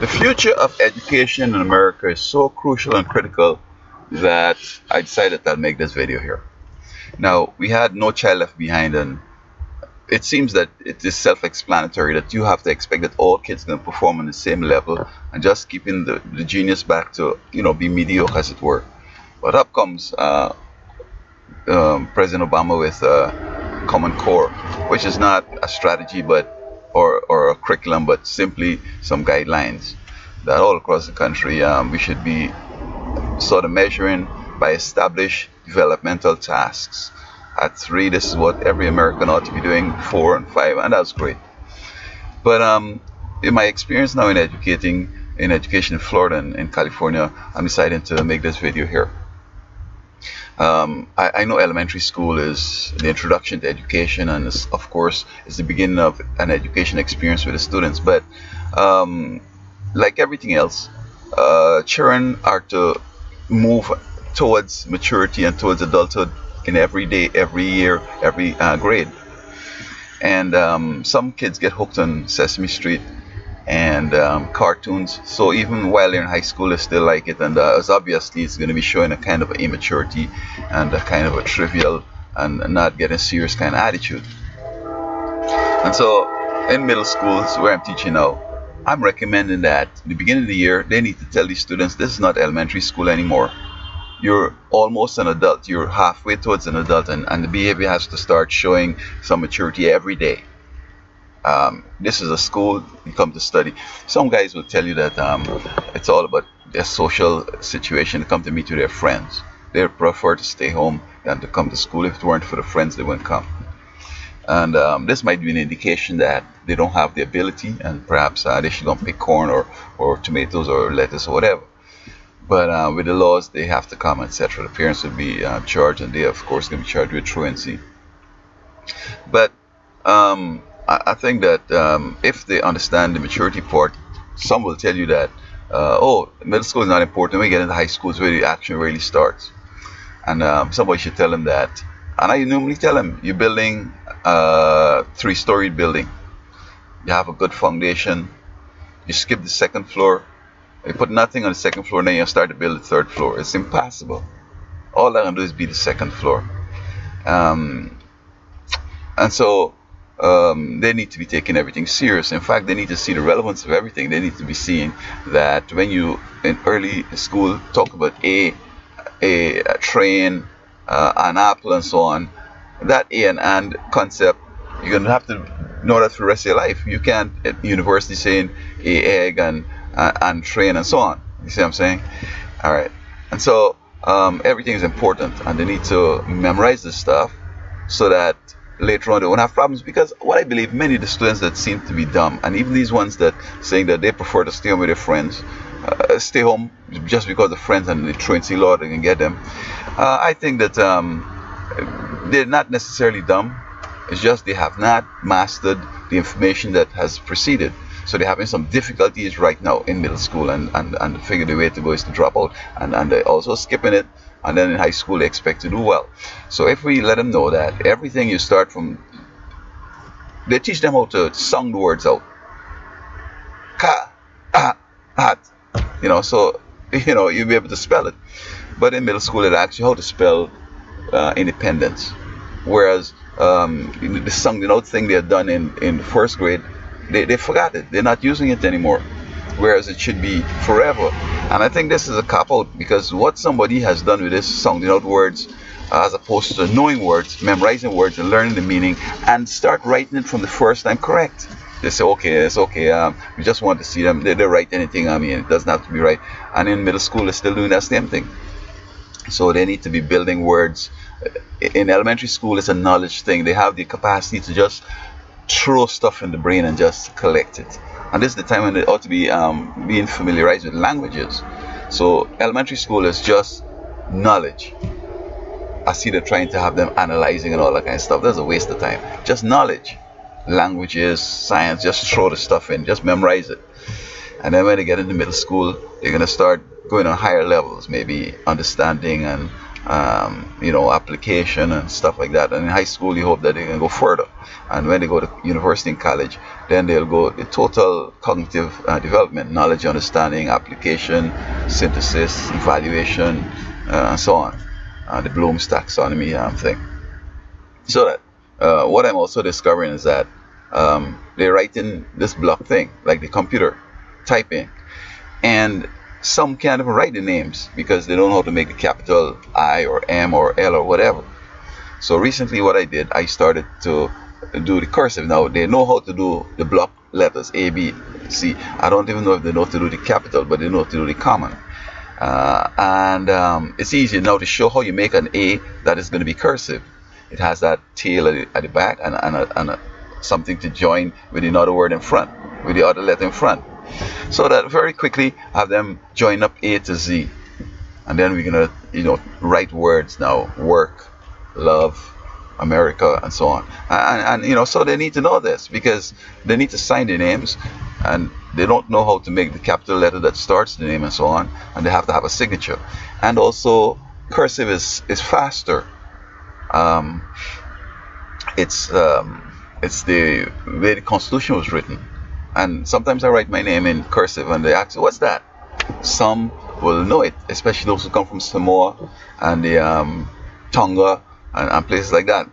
The future of education in America is so crucial and critical that I decided I'll make this video here. Now, we had No Child Left Behind, and it seems that it is self-explanatory that you have to expect that all kids can perform on the same level and just keeping the genius back to, be mediocre, as it were. But up comes President Obama with Common Core, which is not a strategy or a curriculum, but simply some guidelines that all across the country we should be sort of measuring by established developmental tasks. At 3, this is what every American ought to be doing. 4 and 5, and that's great. But in my experience now in education in Florida and in California, I'm deciding to make this video here. I know elementary school is the introduction to education, and of course is the beginning of an education experience with the students. But like everything else, children are to move towards maturity and towards adulthood in every day, every year, every grade. And some kids get hooked on Sesame Street and cartoons, so even while they're in high school they still like it, and as obviously it's going to be showing a kind of immaturity and a kind of a trivial and not getting serious kind of attitude. And so in middle schools where I'm teaching now, I'm recommending that at the beginning of the year they need to tell these students this is not elementary school anymore. You're almost an adult, you're halfway towards an adult, and the behavior has to start showing some maturity every day. This is a school you come to study. Some guys will tell you that it's all about their social situation. They come to meet with their friends. They prefer to stay home than to come to school. If it weren't for the friends, they wouldn't come. And this might be an indication that they don't have the ability, and perhaps they should go and pick corn or tomatoes or lettuce or whatever. But with the laws, they have to come, etc. The parents will be charged, and they, of course, can be charged with truancy. But I think that if they understand the maturity part, some will tell you that, middle school is not important. When we get into high school is where the action really starts. And somebody should tell them that. And I normally tell them, you're building a 3-story building. You have a good foundation. You skip the 2nd floor. You put nothing on the 2nd floor, and then you start to build the 3rd floor. It's impossible. All I can do is be the 2nd floor. And so they need to be taking everything serious. In fact, they need to see the relevance of everything. They need to be seeing that when you in early school talk about a train, an apple, and so on, that A and concept you're gonna have to know that for the rest of your life. You can't at university saying a egg and train and so on. You see what I'm saying? All right. And so everything is important, and they need to memorize this stuff so that later on they won't have problems. Because what I believe, many of the students that seem to be dumb, and even these ones that saying that they prefer to stay home with their friends, stay home just because the friends and the truancy law they can get them, I think that they're not necessarily dumb. It's just they have not mastered the information that has preceded. So they're having some difficulties right now in middle school, and figure the way to go is to drop out, and they're also skipping it. And then in high school they expect to do well. So if we let them know that everything you start from, they teach them how to sound the words out. Ka, hat. So you'll be able to spell it. But in middle school it asks you how to spell independence. Whereas the sounding out thing they had done in 1st grade, they forgot it. They're not using it anymore. Whereas it should be forever. And I think this is a cop-out, because what somebody has done with this sounding out words, as opposed to knowing words, memorizing words and learning the meaning, and start writing it from the first time correct. They say, okay, it's okay, we just want to see them. They write anything, it doesn't have to be right. And in middle school, they're still doing that same thing. So they need to be building words. In elementary school, it's a knowledge thing. They have the capacity to just throw stuff in the brain and just collect it. And this is the time when they ought to be being familiarized with languages. So elementary school is just knowledge. I see they're trying to have them analyzing and all that kind of stuff. That's a waste of time. Just knowledge. Languages, science, just throw the stuff in. Just memorize it. And then when they get into middle school, they're going to start going on higher levels, maybe understanding and application and stuff like that. And in high school, you hope that they can go further. And when they go to university and college, then they'll go the total cognitive development, knowledge, understanding, application, synthesis, evaluation, and so on. The Bloom's taxonomy thing. So that what I'm also discovering is that they're writing this block thing, like the computer, typing. And some can't even write the names because they don't know how to make the capital I or M or L or whatever. So recently what I did, I started to do the cursive. Now they know how to do the block letters A, B, C. I don't even know if they know how to do the capital, but they know how to do the common. And it's easy now to show how you make an A that is going to be cursive. It has that tail at the back and something to join with another word in front, with the other letter in front. So that very quickly have them join up A to Z. And then we're going to, write words now, work, love, America, and so on. And so they need to know this because they need to sign their names and they don't know how to make the capital letter that starts the name and so on. And they have to have a signature. And also cursive is faster. It's the way the Constitution was written. And sometimes I write my name in cursive and they ask, what's that? Some will know it, especially those who come from Samoa and the Tonga and places like that,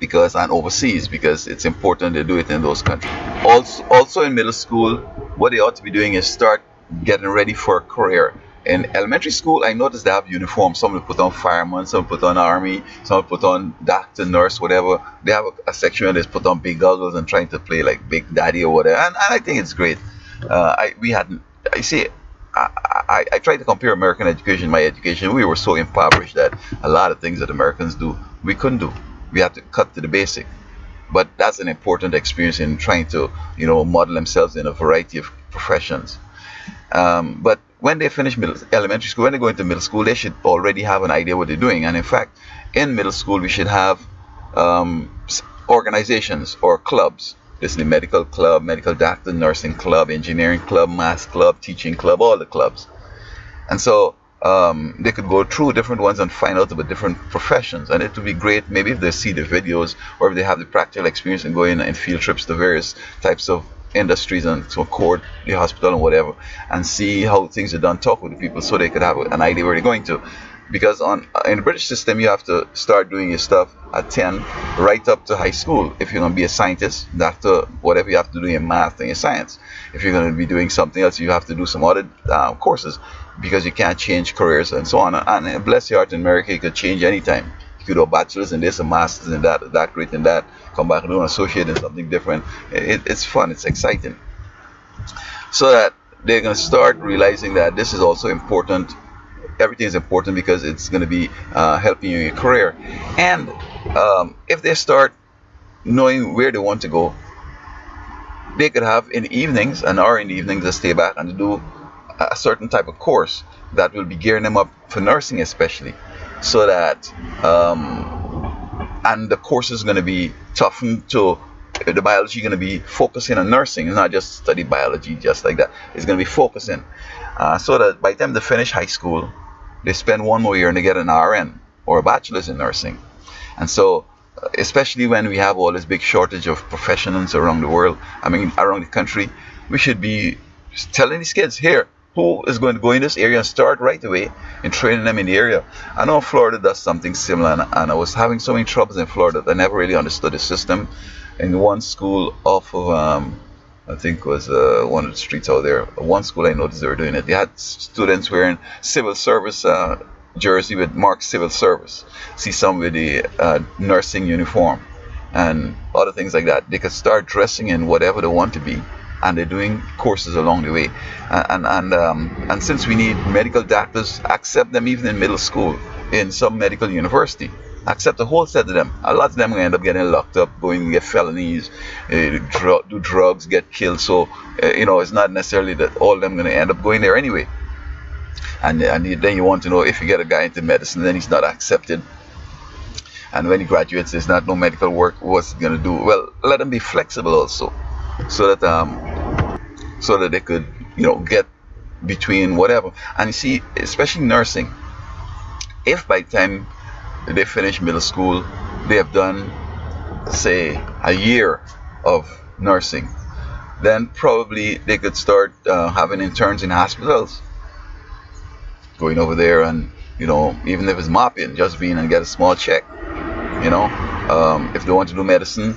and overseas, because it's important they do it in those countries. Also in middle school, what they ought to be doing is start getting ready for a career. In elementary school, I noticed they have uniforms. Some will put on fireman, some will put on army, some will put on doctor, nurse, whatever. They have a section where they put on big goggles and trying to play like Big Daddy or whatever. And I think it's great. I tried to compare American education, my education. We were so impoverished that a lot of things that Americans do, we couldn't do. We had to cut to the basic. But that's an important experience in trying to, model themselves in a variety of professions. But when they finish elementary school, when they go into middle school, they should already have an idea what they're doing. And in fact, in middle school, we should have organizations or clubs. This is the medical club, medical doctor, nursing club, engineering club, math club, teaching club, all the clubs. And so they could go through different ones and find out about different professions. And it would be great maybe if they see the videos or if they have the practical experience and go in field trips to various types of industries and to court, the hospital and whatever, and see how things are done, talk with the people so they could have an idea where they're going to. Because in the British system, you have to start doing your stuff at 10 right up to high school. If you're going to be a scientist, doctor, whatever, you have to do your math and your science. If you're going to be doing something else, you have to do some other courses because you can't change careers and so on. And bless your heart, in America, you could change anytime. You could do a bachelor's in this, a master's in that, a doctorate in that, come back and do an associate in something different. It's fun, it's exciting. So that they're going to start realizing that this is also important. Everything is important because it's going to be helping you in your career. And if they start knowing where they want to go, they could have in the evenings, an hour in the evenings, to stay back and to do a certain type of course that will be gearing them up for nursing especially. So that and the course is going to be toughened to the biology, going to be focusing on nursing. It's not just study biology just like that. It's going to be focusing so that by the time they finish high school, they spend one more year and they get an RN or a bachelor's in nursing. And so especially when we have all this big shortage of professionals around the world, around the country, we should be telling these kids here who is going to go in this area and start right away and training them in the area. I know Florida does something similar, and I was having so many troubles in Florida that I never really understood the system. In one school off of I think it was one of the streets out there, one school I noticed they were doing it. They had students wearing civil service jersey with marked civil service. See some with the nursing uniform and other things like that. They could start dressing in whatever they want to be, and they're doing courses along the way. And since we need medical doctors, accept them even in middle school, in some medical university. Accept a whole set of them. A lot of them will end up getting locked up, going and get felonies, do drugs, get killed. So, it's not necessarily that all of them are going to end up going there anyway. And then you want to know if you get a guy into medicine, then he's not accepted. And when he graduates, there's not no medical work, what's he going to do? Well, let them be flexible also, so that they could, get between whatever. And you see, especially nursing, If by the time they finish middle school, they have done, say, a year of nursing, then probably they could start having interns in hospitals, going over there and, even if it's mopping, just being and get a small check. You know, if they want to do medicine,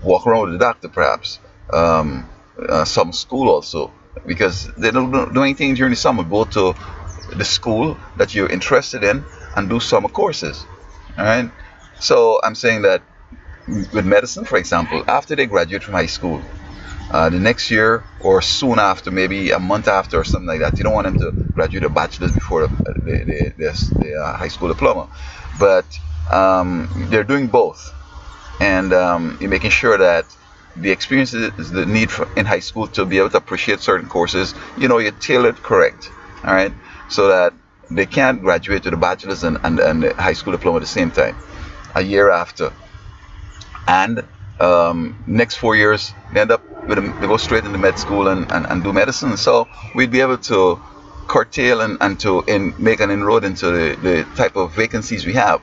walk around with the doctor perhaps. Some school also, because they don't do anything during the summer. Go to the school that you're interested in and do summer courses. All right. So I'm saying that with medicine, for example, after they graduate from high school, the next year or soon after, maybe a month after or something like that. You don't want them to graduate a bachelor's before the high school diploma, but they're doing both, and you're making sure that the experience is the need for, in high school to be able to appreciate certain courses. You tailor it correct, all right, so that they can't graduate to the bachelor's and the high school diploma at the same time, a year after, and next 4 years they end up they go straight into med school and do medicine. So we'd be able to curtail and to make an inroad into the type of vacancies we have,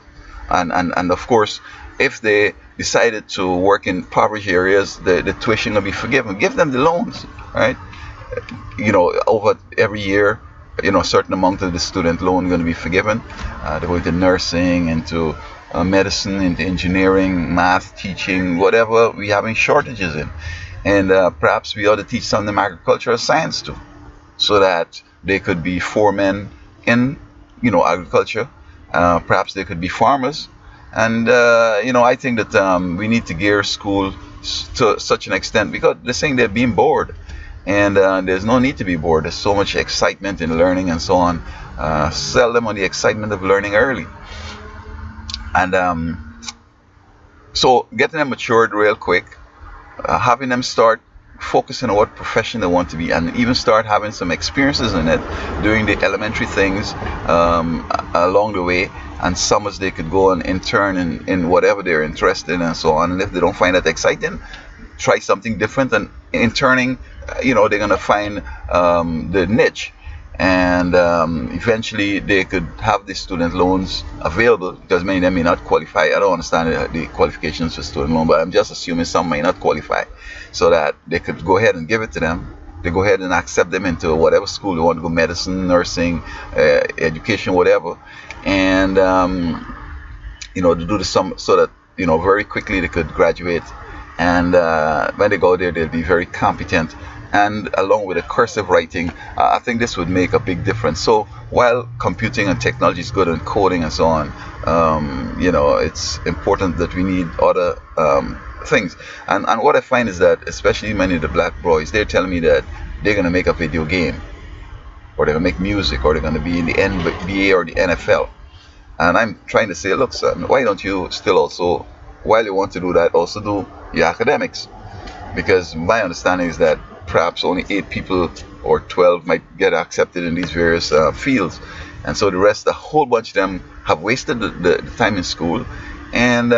and of course, if they decided to work in impoverished areas, the tuition will be forgiven. Give them the loans, right? Over every year, a certain amount of the student loan going to be forgiven. They go into nursing, into medicine, into engineering, math, teaching, whatever we having shortages in. And perhaps we ought to teach some of them agricultural science too, so that they could be foremen in, agriculture. Perhaps they could be farmers. And, I think that we need to gear school to such an extent, because they're saying they're being bored. And there's no need to be bored. There's so much excitement in learning and so on. Sell them on the excitement of learning early. And so getting them matured real quick, having them start focusing on what profession they want to be, and even start having some experiences in it, doing the elementary things along the way, and summers they could go and intern in whatever they're interested in and so on. And if they don't find that exciting, try something different. And interning, they're going to find the niche, and eventually they could have the student loans available, because many of them may not qualify. I don't understand the qualifications for student loan, but I'm just assuming some may not qualify, so that they could go ahead and give it to them. They go ahead and accept them into whatever school they want to go, medicine, nursing, education, whatever, and to do the sum, so that very quickly they could graduate, and when they go there, they'll be very competent. And along with the cursive writing, I think this would make a big difference. So while computing and technology is good, and coding and so on, it's important that we need other things. And what I find is that, especially many of the black boys, they're telling me that they're going to make a video game, or they're going to make music, or they're going to be in the NBA or the NFL. And I'm trying to say, look, son, why don't you still also, while you want to do that, also do your academics? Because my understanding is that perhaps only 8 people or 12 might get accepted in these various fields, and so the rest, a whole bunch of them, have wasted the time in school, and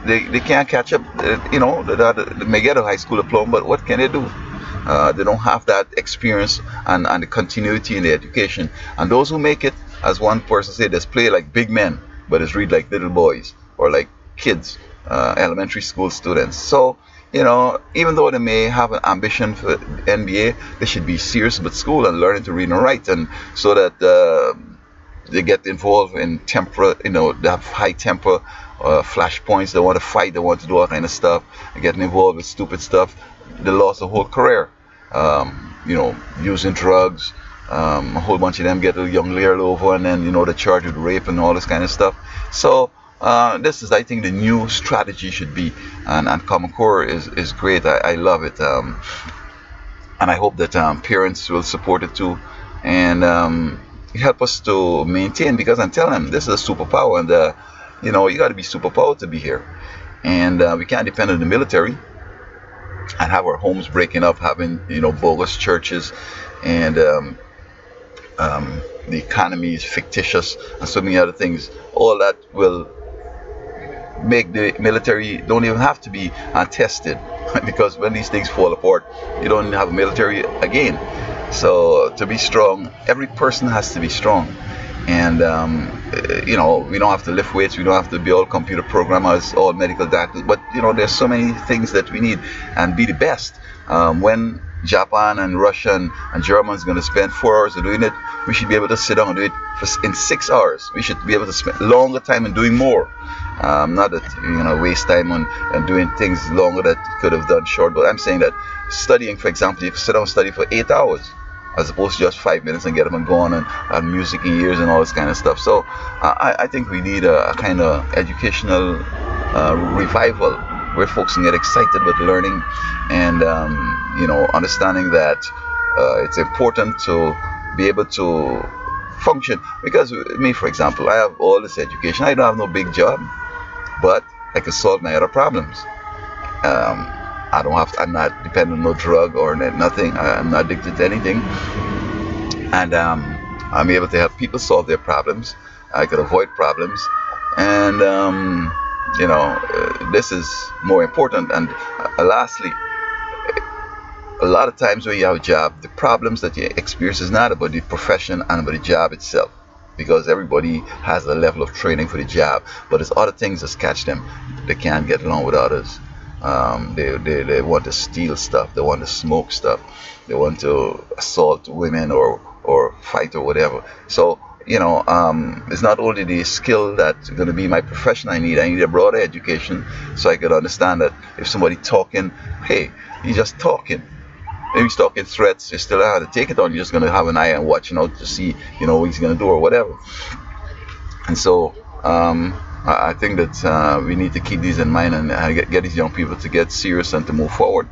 they can't catch up. They may get a high school diploma, but what can they do? They don't have that experience and the continuity in the education. And those who make it, as one person said, just play like big men, but it's read like little boys, or like kids, elementary school students. So even though they may have an ambition for NBA, they should be serious about school and learning to read and write, and so that they get involved in temper. They have high temper, flashpoints. They want to fight. They want to do all kind of stuff. Getting involved with stupid stuff. They lost a whole career. Using drugs. A whole bunch of them get a young girl over, and then they're charged with rape and all this kind of stuff. So. This is, I think, the new strategy should be, and Common Core is great. I love it, and I hope that parents will support it too, and help us to maintain, because I'm telling them this is a superpower, and you got to be superpowered to be here, and we can't depend on the military and have our homes breaking up, having bogus churches, and the economy is fictitious, and so many other things. All that will make the military don't even have to be tested, because when these things fall apart, you don't have a military again. So to be strong, every person has to be strong, And we don't have to lift weights, we don't have to be all computer programmers, all medical doctors, but there's so many things that we need, and be the best. When Japan and Russia and Germans going to spend 4 hours doing it, we should be able to sit down and do it in 6 hours. We should be able to spend longer time and doing more. Not that waste time on doing things longer that you could have done short. But I'm saying that studying, for example, you can sit down and study for 8 hours as opposed to just 5 minutes and get up and go on and music in ears and all this kind of stuff. So I think we need a kind of educational revival where folks can get excited with learning and understanding that it's important to be able to function. Because me, for example, I have all this education. I don't have no big job, but I can solve my other problems. I'm not dependent on no drug or nothing. I'm not addicted to anything, and I'm able to help people solve their problems. I could avoid problems, and this is more important. And lastly, a lot of times when you have a job, the problems that you experience is not about the profession and about the job itself, because everybody has a level of training for the job, but there's other things that catch them. They can't get along with others. They want to steal stuff, they want to smoke stuff, they want to assault women or fight or whatever. So it's not only the skill that's going to be my profession. I need a broader education so I could understand that if somebody talking, hey, he's just talking. Maybe he's talking threats, you still have to take it on. You're just going to have an eye and watching out to see what he's going to do or whatever. And so I think that we need to keep these in mind and get these young people to get serious and to move forward.